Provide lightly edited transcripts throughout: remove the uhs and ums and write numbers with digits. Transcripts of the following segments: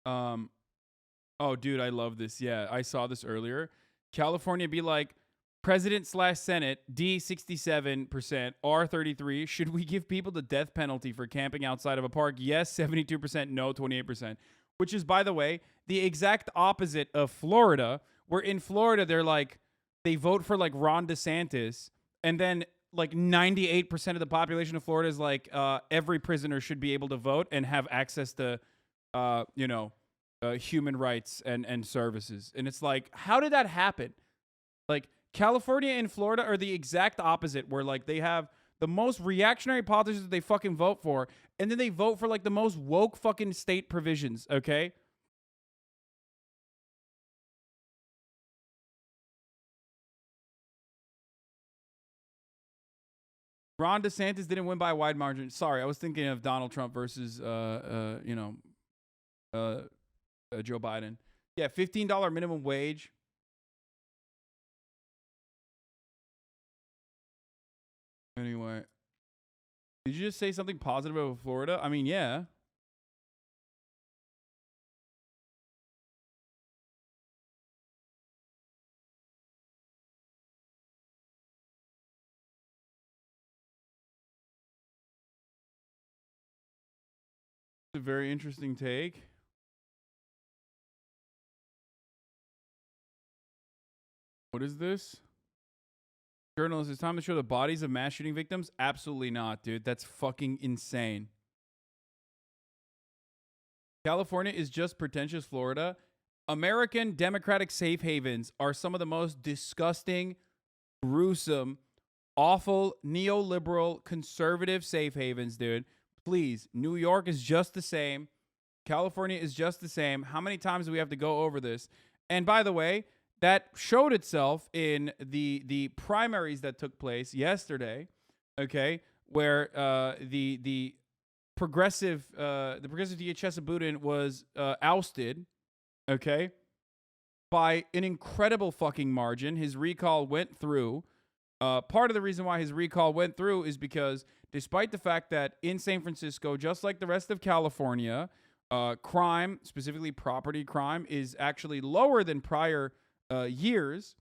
Um, oh, dude, I love this. Yeah, I saw this earlier. California be like, President slash Senate, D 67%, R 33. Should we give people the death penalty for camping outside of a park? Yes, 72%, no, 28%. Which is, by the way, the exact opposite of Florida, where in Florida, they're like, they vote for like Ron DeSantis, and then like 98% of the population of Florida is like, every prisoner should be able to vote and have access to, you know, human rights and services. And it's like, how did that happen? Like, California and Florida are the exact opposite, where like they have the most reactionary politicians that they fucking vote for, and then they vote for like the most woke fucking state provisions, okay? Ron DeSantis didn't win by a wide margin. Sorry, I was thinking of Donald Trump versus uh, Joe Biden. Yeah, $15 minimum wage. Anyway, did you just say something positive about Florida? I mean, yeah. It's a very interesting take. What is this? Journalists, it's time to show the bodies of mass shooting victims? Absolutely not, dude. That's fucking insane. California is just pretentious Florida. American democratic safe havens are some of the most disgusting, gruesome, awful, neoliberal, conservative safe havens, dude. Please, New York is just the same. California is just the same. How many times do we have to go over this? And by the way, that showed itself in the primaries that took place yesterday, okay, where the progressive DHS Abudin was ousted, okay, by an incredible fucking margin. His recall went through. Part of the reason why his recall went through is because, despite the fact that in San Francisco, just like the rest of California, crime, specifically property crime, is actually lower than prior years.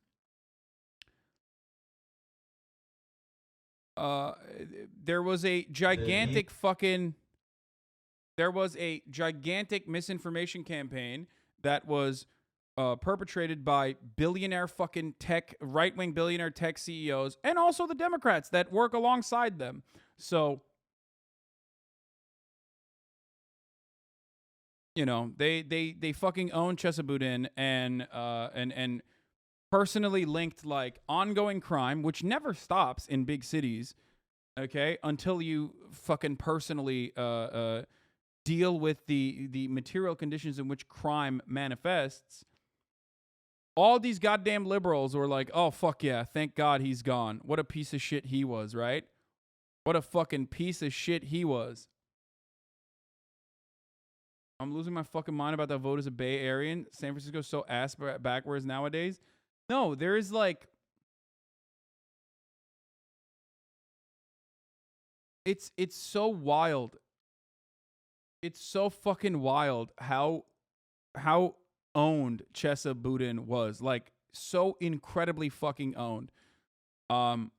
Uh, there was a gigantic fucking there was a gigantic misinformation campaign that was perpetrated by billionaire fucking tech, right wing billionaire tech CEOs, and also the Democrats that work alongside them. So, you know, they fucking own Chesapeake and personally linked like ongoing crime, which never stops in big cities. Okay, until you fucking personally deal with the material conditions in which crime manifests. All these goddamn liberals were like, "Oh fuck yeah, thank God he's gone. What a piece of shit he was, right? What a fucking piece of shit he was." I'm losing my fucking mind about that vote as a Bay Arean. San Francisco's so ass backwards nowadays. No, there is like it's so wild. It's so fucking wild how owned Chesa Boudin was. Like so incredibly fucking owned. Um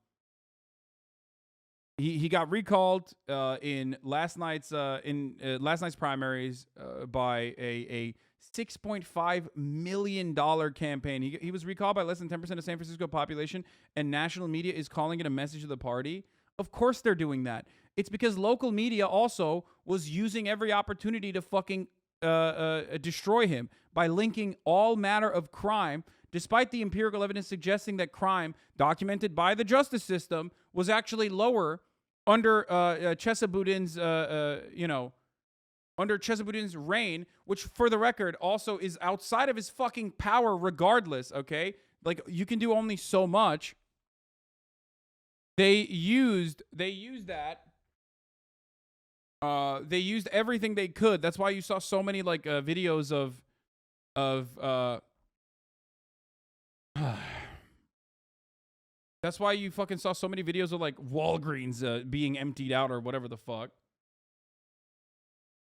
he got recalled in last night's primaries by a $6.5 million campaign. He was recalled by less than 10% of San Francisco population, and national media is calling it a message of the party. Of course they're doing that. It's because local media also was using every opportunity to fucking destroy him by linking all manner of crime, despite the empirical evidence suggesting that crime documented by the justice system was actually lower under Chesapeake's, under Chesapeake's reign, which, for the record, also is outside of his fucking power regardless, okay? Like, you can do only so much. They used that. They used everything they could. That's why you saw so many, like, videos of that's why you fucking saw so many videos of, like, Walgreens being emptied out or whatever the fuck.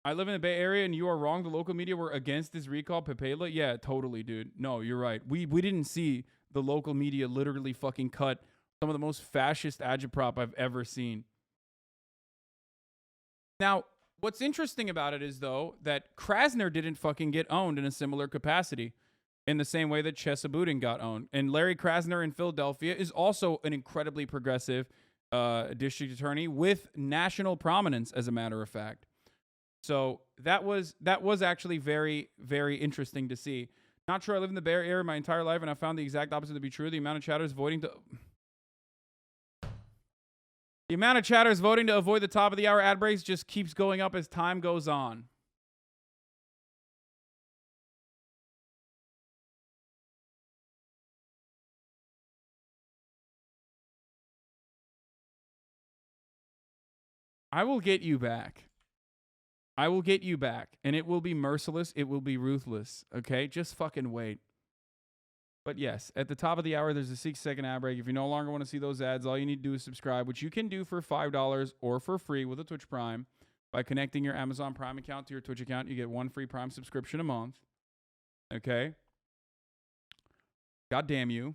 I live in the Bay Area and you are wrong. The local media were against this recall. Pepela? Yeah, totally, dude. No, you're right. We didn't see the local media literally fucking cut some of the most fascist agitprop I've ever seen. Now, what's interesting about it is, though, that Krasner didn't fucking get owned in a similar capacity in the same way that Chesa Boudin got owned. And Larry Krasner in Philadelphia is also an incredibly progressive district attorney with national prominence, as a matter of fact. So that was actually very, very interesting to see. Not sure I live in the Bay Area my entire life, and I found the exact opposite to be true. The amount of chatters voting to avoid the top of the hour ad breaks just keeps going up as time goes on. I will get you back. I will get you back, and it will be merciless. It will be ruthless. Okay? Just fucking wait. But yes, at the top of the hour, there's a 6-second ad break. If you no longer want to see those ads, all you need to do is subscribe, which you can do for $5 or for free with a Twitch Prime. By connecting your Amazon Prime account to your Twitch account, you get 1 free Prime subscription a month. Okay? God damn you.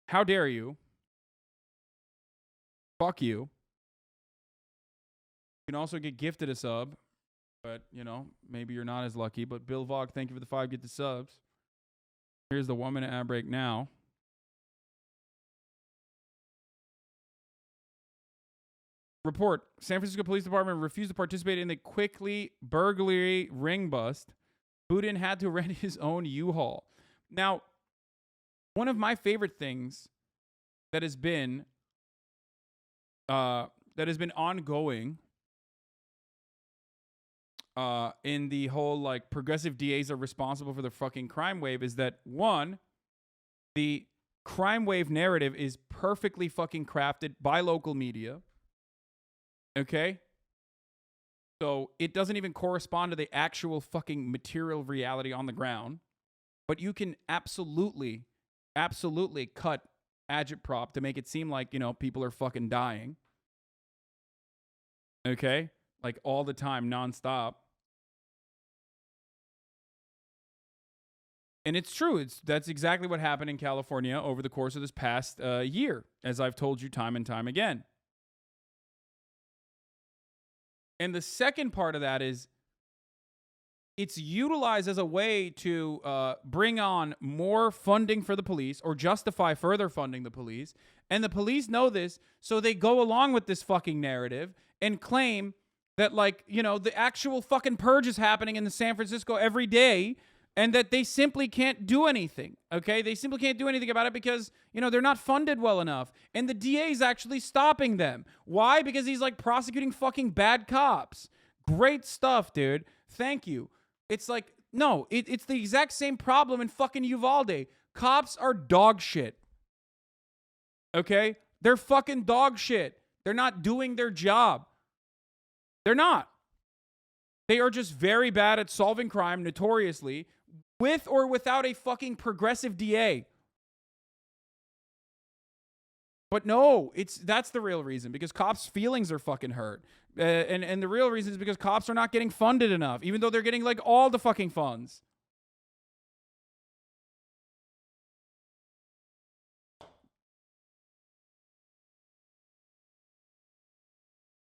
How dare you? Fuck you. You can also get gifted a sub, but, you know, maybe you're not as lucky. But Bill Vog, thank you for the 5 get the subs. Here's the 1-minute ad break now. Report. San Francisco Police Department refused to participate in the quickly burglary ring bust. Boudin had to rent his own U-Haul. Now, one of my favorite things that has been ongoing in the whole, like, progressive DAs are responsible for the fucking crime wave is that, one, the crime wave narrative is perfectly fucking crafted by local media. Okay? So it doesn't even correspond to the actual fucking material reality on the ground. But you can absolutely cut agitprop to make it seem like, you know, people are fucking dying. Okay? Like all the time, nonstop. And it's true. That's exactly what happened in California over the course of this past year, as I've told you time and time again. And the second part of that is it's utilized as a way to bring on more funding for the police or justify further funding the police. And the police know this, so they go along with this fucking narrative and claim that, like, you know, the actual fucking purge is happening in San Francisco every day, and that they simply can't do anything, okay? They simply can't do anything about it because, you know, they're not funded well enough. And the DA is actually stopping them. Why? Because he's, like, prosecuting fucking bad cops. Great stuff, dude. Thank you. It's like, no, it's the exact same problem in fucking Uvalde. Cops are dog shit. Okay? They're fucking dog shit. They're not doing their job. They're not. They are just very bad at solving crime, notoriously, with or without a fucking progressive DA. But no, that's the real reason, because cops' feelings are fucking hurt. And the real reason is because cops are not getting funded enough, even though they're getting, like, all the fucking funds.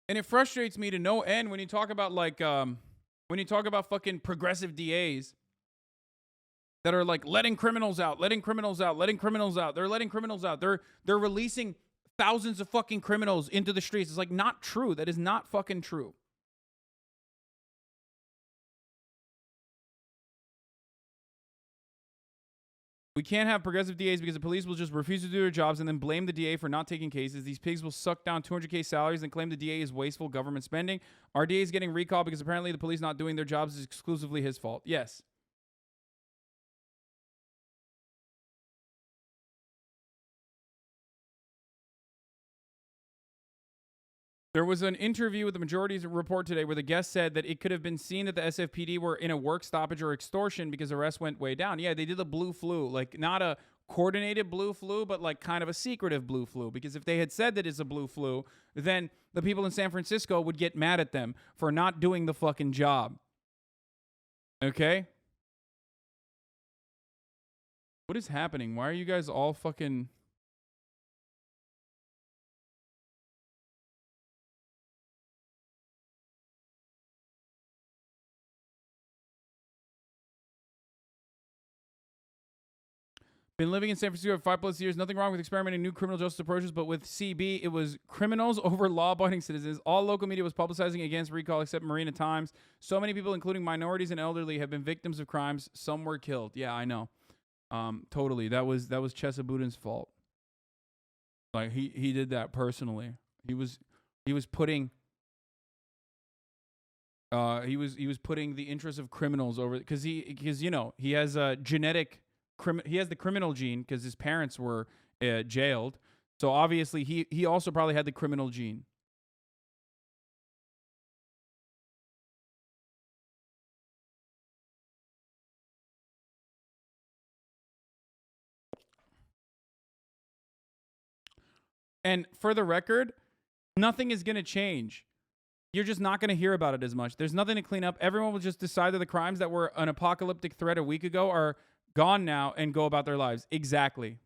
And it frustrates me to no end when you talk about, like, when you talk about fucking progressive DAs that are, like, letting criminals out. They're letting criminals out. They're releasing thousands of fucking criminals into the streets. It's like, not true. That is not fucking true. We can't have progressive DAs because the police will just refuse to do their jobs and then blame the DA for not taking cases. These pigs will suck down 200K salaries and claim the DA is wasteful government spending. Our DA is getting recalled because apparently the police not doing their jobs is exclusively his fault. Yes. There was an interview with the Majority's report today where the guest said that it could have been seen that the SFPD were in a work stoppage or extortion because arrests went way down. Yeah, they did the blue flu, like not a coordinated blue flu, but like kind of a secretive blue flu. Because if they had said that it's a blue flu, then the people in San Francisco would get mad at them for not doing the fucking job. Okay? What is happening? Why are you guys all fucking... Been living in San Francisco for 5+ years. Nothing wrong with experimenting new criminal justice approaches, but with CB, it was criminals over law-abiding citizens. All local media was publicizing against recall, except Marina Times. So many people, including minorities and elderly, have been victims of crimes. Some were killed. Yeah, I know. Totally. That was Chesa Boudin's fault. Like he did that personally. He was putting putting the interests of criminals over, because you know he has a genetic. He has the criminal gene because his parents were jailed. So obviously he also probably had the criminal gene. And for the record, nothing is going to change. You're just not going to hear about it as much. There's nothing to clean up. Everyone will just decide that the crimes that were an apocalyptic threat a week ago are gone now and go about their lives. Exactly.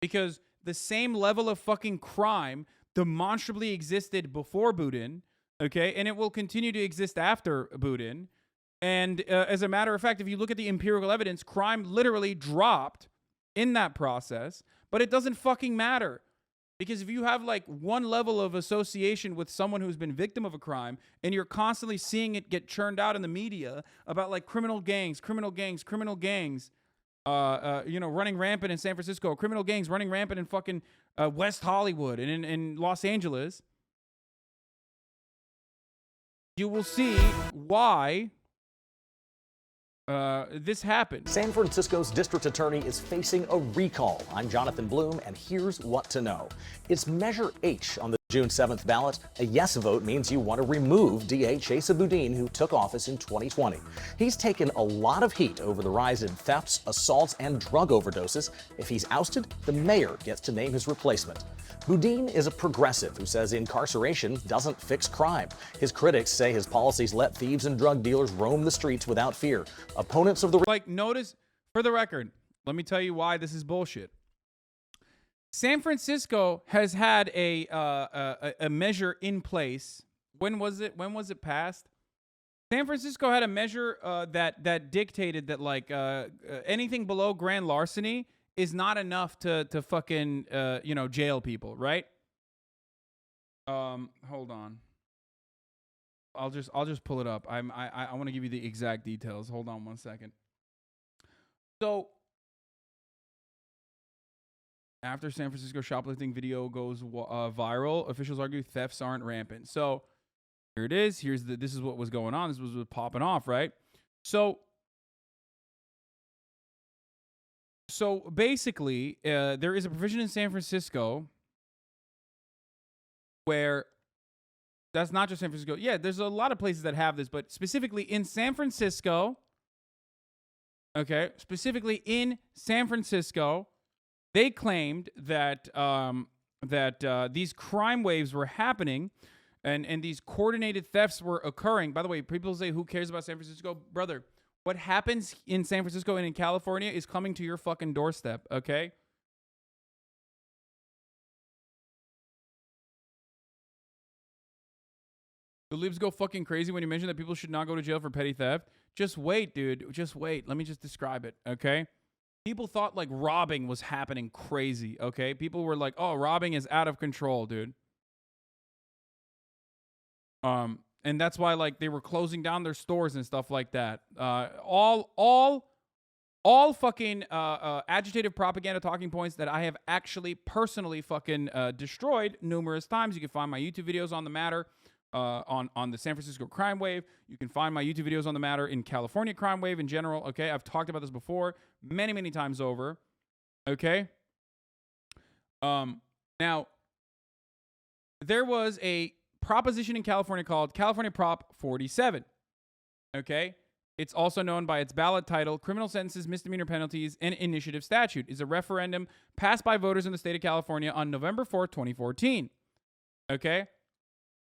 Because the same level of fucking crime demonstrably existed before Boudin, okay? And it will continue to exist after Boudin. And as a matter of fact, if you look at the empirical evidence, crime literally dropped in that process, but it doesn't fucking matter. Because if you have like one level of association with someone who's been victim of a crime, and you're constantly seeing it get churned out in the media about like criminal gangs, you know, running rampant in San Francisco, criminal gangs running rampant in fucking West Hollywood and in Los Angeles, you will see why this happened. San Francisco's district attorney is facing a recall. I'm Jonathan Bloom, and here's what to know. It's Measure H on the June 7th ballot. A yes vote means you want to remove DA Chesa Boudin, who took office in 2020. He's taken a lot of heat over the rise in thefts, assaults, and drug overdoses. If he's ousted, the mayor gets to name his replacement. Boudin is a progressive who says incarceration doesn't fix crime. His critics say his policies let thieves and drug dealers roam the streets without fear. Opponents of the... Like, notice, for the record, let me tell you why this is bullshit. San Francisco has had a measure in place. When was it passed? San Francisco had a measure that dictated that like anything below grand larceny is not enough to fucking you know, jail people, right? Hold on. I'll just pull it up. I want to give you the exact details. Hold on one second. So after San Francisco shoplifting video goes viral, officials argue thefts aren't rampant. So here it is. This is what was going on. This was popping off, right? So basically, there is a provision in San Francisco where that's not just San Francisco. Yeah, there's a lot of places that have this, but specifically in San Francisco, okay, specifically in San Francisco, they claimed that these crime waves were happening and these coordinated thefts were occurring. By the way, people say, who cares about San Francisco? Brother, what happens in San Francisco and in California is coming to your fucking doorstep, okay? The libs go fucking crazy when you mention that people should not go to jail for petty theft. Just wait, dude. Just wait. Let me just describe it, okay? People thought like robbing was happening crazy, okay? People were like, oh, robbing is out of control, dude. And that's why like they were closing down their stores and stuff like that. All fucking agitative propaganda talking points that I have actually personally fucking destroyed numerous times. You can find my YouTube videos on the matter. On the San Francisco crime wave. You can find my YouTube videos on the matter in California crime wave in general. Okay, I've talked about this before many times over. Okay. Now there was a proposition in California called California Prop 47. Okay, It's also known by its ballot title, Criminal Sentences, Misdemeanor Penalties, and Initiative Statute, is a referendum passed by voters in the state of California on November 4th, 2014. Okay?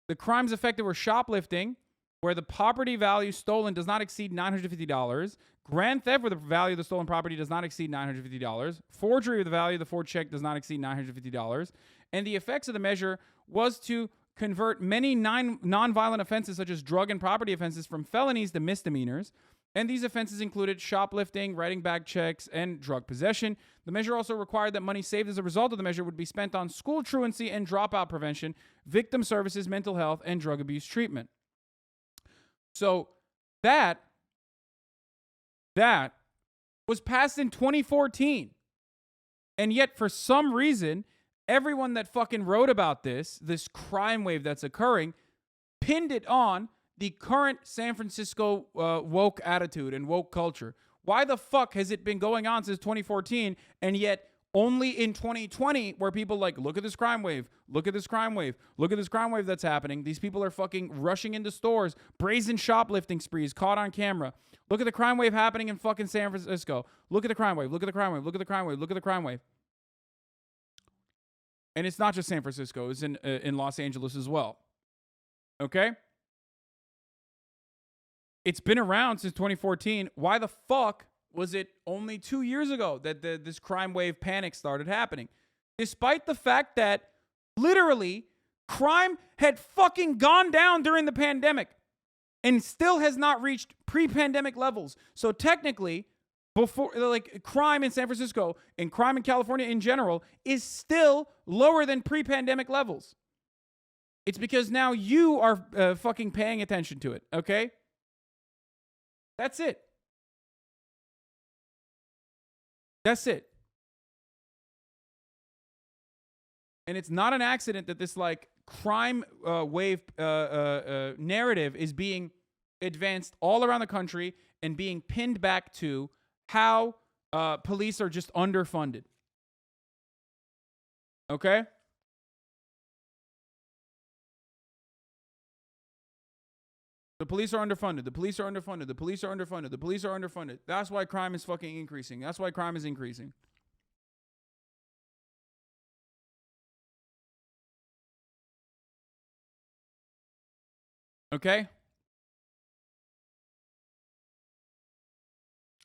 The crimes affected were shoplifting, where the property value stolen does not exceed $950, grand theft, where the value of the stolen property does not exceed $950, forgery, where the value of the forged check does not exceed $950, and the effects of the measure was to convert many non-violent offenses such as drug and property offenses from felonies to misdemeanors. And these offenses included shoplifting, writing bag checks, and drug possession. The measure also required that money saved as a result of the measure would be spent on school truancy and dropout prevention, victim services, mental health, and drug abuse treatment. So that was passed in 2014. And yet, for some reason, everyone that fucking wrote about this crime wave that's occurring, pinned it on the current San Francisco woke attitude and woke culture. Why the fuck has it been going on since 2014, and yet only in 2020 where people like, look at this crime wave, look at this crime wave, look at this crime wave that's happening. These people are fucking rushing into stores, brazen shoplifting sprees caught on camera. Look at the crime wave happening in fucking San Francisco. Look at the crime wave, look at the crime wave, look at the crime wave, look at the crime wave. And it's not just San Francisco, it's in Los Angeles as well. Okay? It's been around since 2014. Why the fuck was it only 2 years ago that this crime wave panic started happening? Despite the fact that literally crime had fucking gone down during the pandemic and still has not reached pre-pandemic levels. So technically, before, like, crime in San Francisco and crime in California in general is still lower than pre-pandemic levels. It's because now you are fucking paying attention to it, okay? That's it. That's it. And it's not an accident that this like crime wave narrative is being advanced all around the country and being pinned back to how police are just underfunded. Okay? The police are underfunded. The police are underfunded. The police are underfunded. The police are underfunded. That's why crime is fucking increasing. That's why crime is increasing. Okay?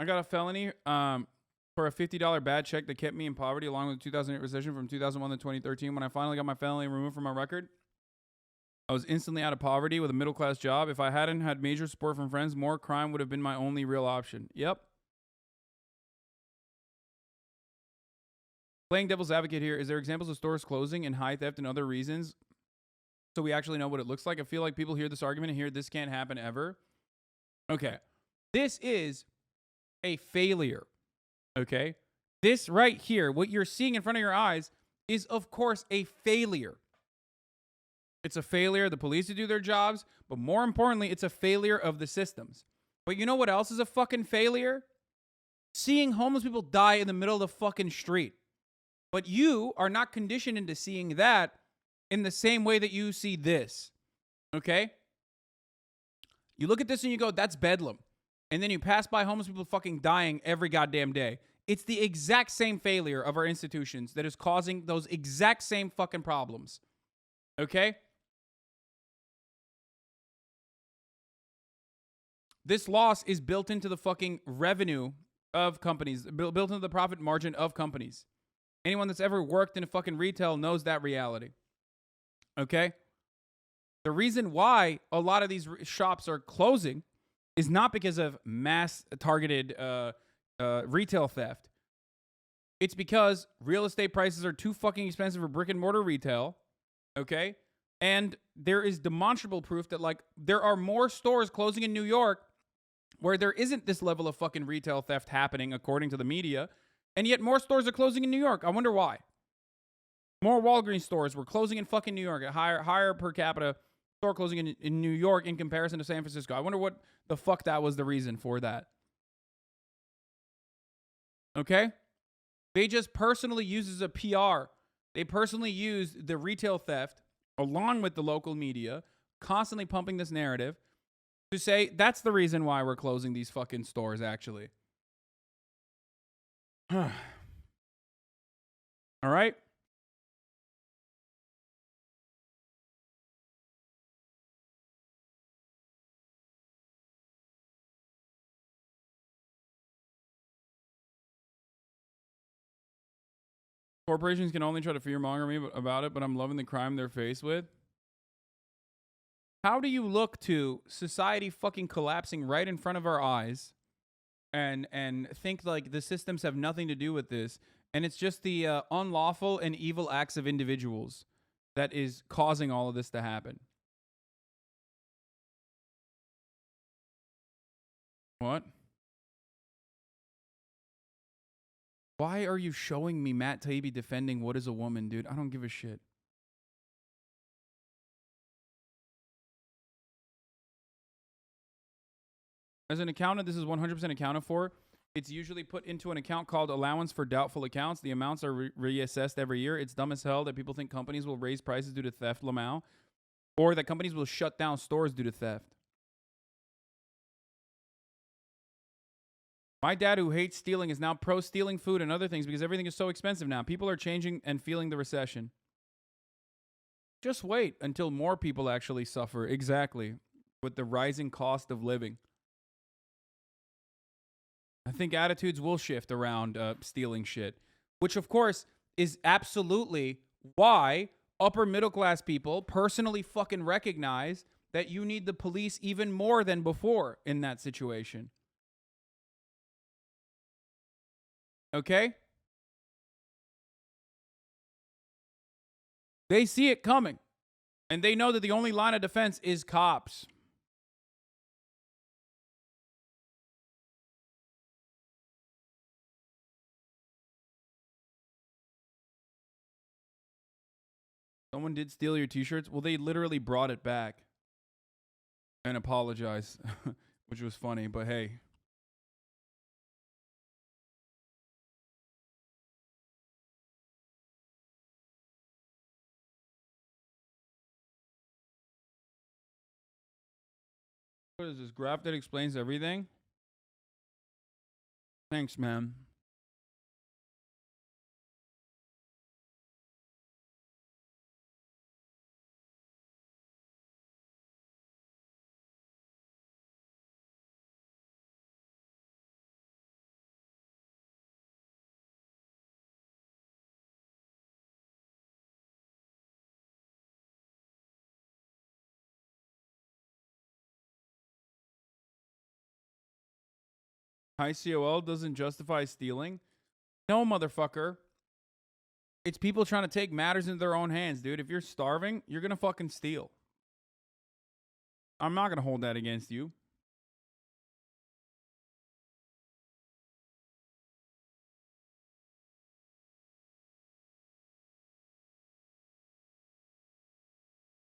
I got a felony for a $50 bad check that kept me in poverty along with the 2008 recession from 2001 to 2013. When I finally got my felony removed from my record, I was instantly out of poverty with a middle-class job. If I hadn't had major support from friends, more crime would have been my only real option. Yep. Playing devil's advocate here, is there examples of stores closing and high theft and other reasons so we actually know what it looks like? I feel like people hear this argument and hear this can't happen ever. Okay. This is a failure. Okay? This right here, what you're seeing in front of your eyes, is, of course, a failure. It's a failure of the police to do their jobs, but more importantly, it's a failure of the systems. But you know what else is a fucking failure? Seeing homeless people die in the middle of the fucking street. But you are not conditioned into seeing that in the same way that you see this. Okay? You look at this and you go, that's bedlam. And then you pass by homeless people fucking dying every goddamn day. It's the exact same failure of our institutions that is causing those exact same fucking problems. Okay? This loss is built into the fucking revenue of companies, built into the profit margin of companies. Anyone that's ever worked in a fucking retail knows that reality. Okay? The reason why a lot of these shops are closing is not because of mass targeted retail theft. It's because real estate prices are too fucking expensive for brick and mortar retail. Okay? And there is demonstrable proof that, like, there are more stores closing in New York where there isn't this level of fucking retail theft happening, according to the media, and yet more stores are closing in New York. I wonder why. More Walgreens stores were closing in fucking New York, a higher per capita store closing in New York in comparison to San Francisco. I wonder what the fuck that was the reason for that. Okay? They just personally use as a PR. They personally use the retail theft along with the local media, constantly pumping this narrative to say that's the reason why we're closing these fucking stores, actually. All right? Corporations can only try to fearmonger me about it, but I'm loving the crime they're faced with. How do you look to society fucking collapsing right in front of our eyes and think like the systems have nothing to do with this, and it's just the unlawful and evil acts of individuals that is causing all of this to happen? What? Why are you showing me Matt Taibbi defending What Is a Woman, dude? I don't give a shit. As an accountant, this is 100% accounted for. It's usually put into an account called allowance for doubtful accounts. The amounts are reassessed every year. It's dumb as hell that people think companies will raise prices due to theft, Lamau, or that companies will shut down stores due to theft. My dad, who hates stealing, is now pro stealing food and other things because everything is so expensive now. People are changing and feeling the recession. Just wait until more people actually suffer. Exactly. With the rising cost of living. I think attitudes will shift around stealing shit, which, of course, is absolutely why upper middle class people personally fucking recognize that you need the police even more than before in that situation. Okay? They see it coming, and they know that the only line of defense is cops. Someone did steal your t-shirts? Well, they literally brought it back and apologized, which was funny, but hey. What is this graph that explains everything? Thanks, man. High COL doesn't justify stealing? No, motherfucker. It's people trying to take matters into their own hands, dude. If you're starving, you're going to fucking steal. I'm not going to hold that against you.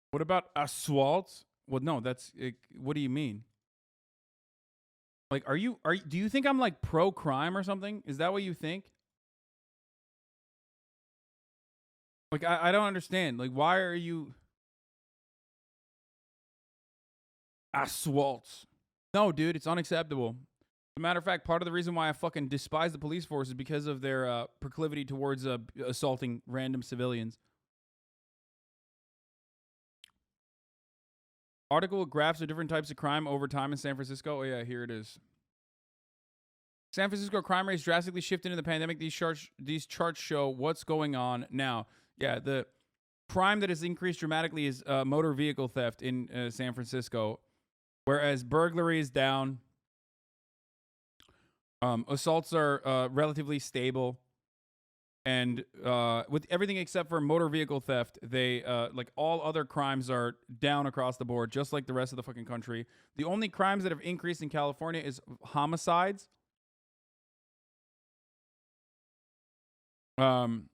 What about assault? Well, no, that's what do you mean? Like, do you think I'm like pro crime or something? Is that what you think? Like, I don't understand. Like, why are you assault? No, dude, it's unacceptable. As a matter of fact, part of the reason why I fucking despise the police force is because of their proclivity towards assaulting random civilians. Article with graphs of different types of crime over time in San Francisco. Oh, yeah, here it is. San Francisco crime rates drastically shifted in the pandemic. These charts show what's going on now. Yeah, the crime that has increased dramatically is motor vehicle theft in San Francisco, whereas burglary is down. Assaults are relatively stable. And with everything except for motor vehicle theft, they like all other crimes are down across the board, just like the rest of the fucking country. The only crimes that have increased in California is homicides. And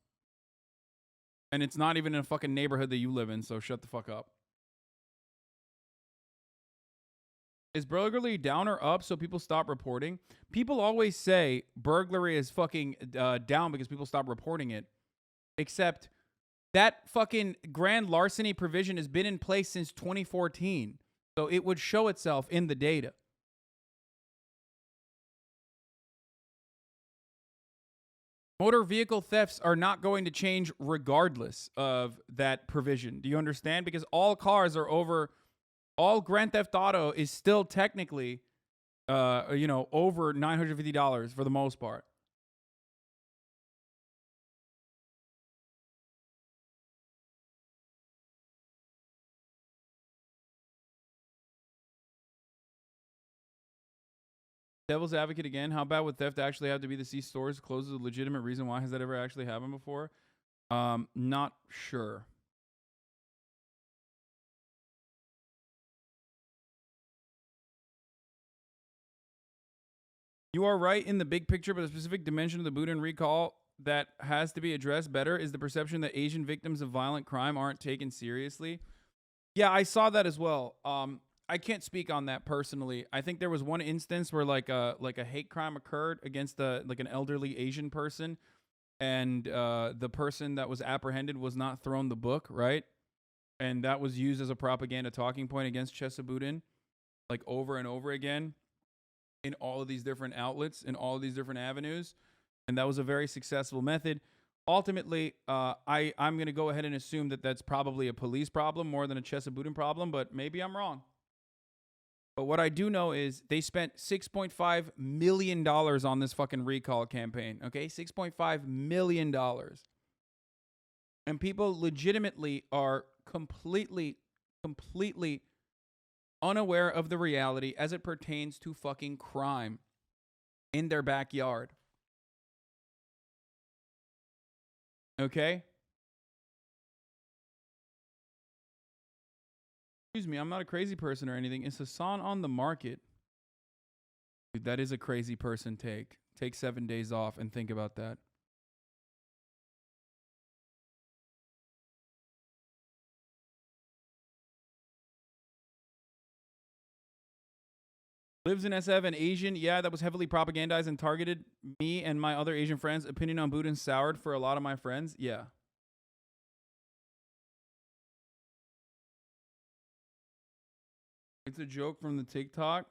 it's not even in a fucking neighborhood that you live in, so shut the fuck up. Is burglary down or up so people stop reporting? People always say burglary is fucking down because people stop reporting it. Except that fucking grand larceny provision has been in place since 2014. So it would show itself in the data. Motor vehicle thefts are not going to change regardless of that provision. Do you understand? Because all cars are over, all Grand Theft Auto is still technically, over $950 for the most part. Devil's advocate again. How bad would theft actually have to be to see stores close? Is a legitimate reason why? Has that ever actually happened before? Not sure. You are right in the big picture, but a specific dimension of the Boudin recall that has to be addressed better is the perception that Asian victims of violent crime aren't taken seriously. Yeah, I saw that as well. I can't speak on that personally. I think there was one instance where like a hate crime occurred against an elderly Asian person, and the person that was apprehended was not thrown the book, right? And that was used as a propaganda talking point against Chesa Boudin, like over and over again in all of these different outlets, in all of these different avenues. And that was a very successful method. Ultimately, I'm going to go ahead and assume that that's probably a police problem more than a Chesa Boudin problem, but maybe I'm wrong. But what I do know is they spent $6.5 million on this fucking recall campaign, okay? $6.5 million. And people legitimately are completely unaware of the reality as it pertains to fucking crime in their backyard. Okay? Excuse me, I'm not a crazy person or anything. Is Hassan on the market? Dude, that is a crazy person take. Take 7 days off and think about that. Lives in SF and Asian. Yeah, that was heavily propagandized and targeted me and my other Asian friends. Opinion on Boudin soured for a lot of my friends. Yeah. It's a joke from the TikTok.